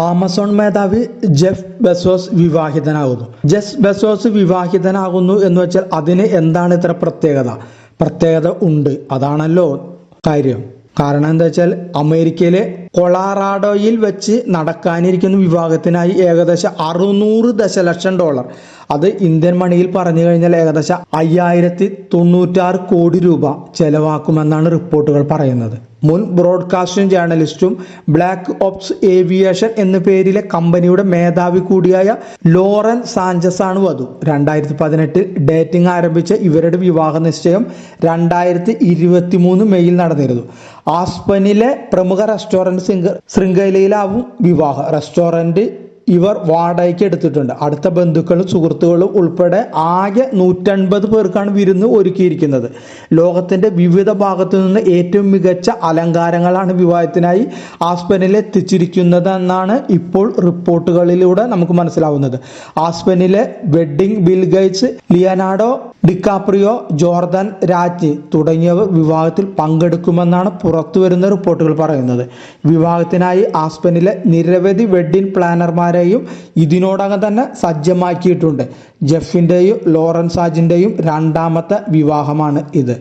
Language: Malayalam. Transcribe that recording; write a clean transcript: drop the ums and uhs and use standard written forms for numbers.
ആമസോൺ മേധാവി ജെഫ് ബെസോസ് വിവാഹിതനാകുന്നു എന്ന് വെച്ചാൽ അതിന് എന്താണ് ഇത്ര പ്രത്യേകത ഉണ്ട്, അതാണല്ലോ കാര്യം. കാരണം എന്താ വെച്ചാൽ അമേരിക്കയിലെ കൊളറാഡോയിൽ വെച്ച് നടക്കാനിരിക്കുന്ന വിവാഹത്തിനായി ഏകദേശം $600 അത് ഇന്ത്യൻ മണിയിൽ പറഞ്ഞു കഴിഞ്ഞാൽ ഏകദേശം 5096 കോടി രൂപ ചെലവാക്കുമെന്നാണ് റിപ്പോർട്ടുകൾ പറയുന്നത്. മുൻ ബ്രോഡ്കാസ്റ്റിംഗ് ജേർണലിസ്റ്റും ബ്ലാക്ക് ഓപ്സ് ഏവിയേഷൻ എന്ന പേരിലെ കമ്പനിയുടെ മേധാവി കൂടിയായ ലോറൻ സാഞ്ചസ് ആണ് വധു. 2018 ഡേറ്റിംഗ് ആരംഭിച്ച ഇവരുടെ വിവാഹ നിശ്ചയം 2023 മെയ്യിൽ നടന്നിരുന്നു. ആസ്പനിലെ പ്രമുഖ റെസ്റ്റോറന്റ് ശൃംഖലയിലാവും വിവാഹം. റെസ്റ്റോറന്റ് ഇവർ വാടകയ്ക്ക് എടുത്തിട്ടുണ്ട്. അടുത്ത ബന്ധുക്കളും സുഹൃത്തുക്കളും ഉൾപ്പെടെ ആകെ 150 പേർക്കാണ് വിരുന്ന് ഒരുക്കിയിരിക്കുന്നത്. ലോകത്തിന്റെ വിവിധ ഭാഗത്തു നിന്ന് ഏറ്റവും മികച്ച അലങ്കാരങ്ങളാണ് വിവാഹത്തിനായി ആസ്പനിൽ എത്തിച്ചിരിക്കുന്നതെന്നാണ് ഇപ്പോൾ റിപ്പോർട്ടുകളിലൂടെ നമുക്ക് മനസ്സിലാവുന്നത്. ആസ്പനിലെ wedding Bill Gates, Leonardo DiCaprio, Jordan രാജ്ഞി തുടങ്ങിയവർ വിവാഹത്തിൽ പങ്കെടുക്കുമെന്നാണ് പുറത്തുവരുന്ന റിപ്പോർട്ടുകൾ പറയുന്നത്. വിവാഹത്തിനായി ആസ്പനിലെ നിരവധി വെഡ്ഡിംഗ് പ്ലാനർമാരെയും ഇതിനോടകം തന്നെ സജ്ജമാക്കിയിട്ടുണ്ട്. ജെഫിന്റെയും ലോറൻ സാജിന്റെയും രണ്ടാമത്തെ വിവാഹമാണ് ഇത്.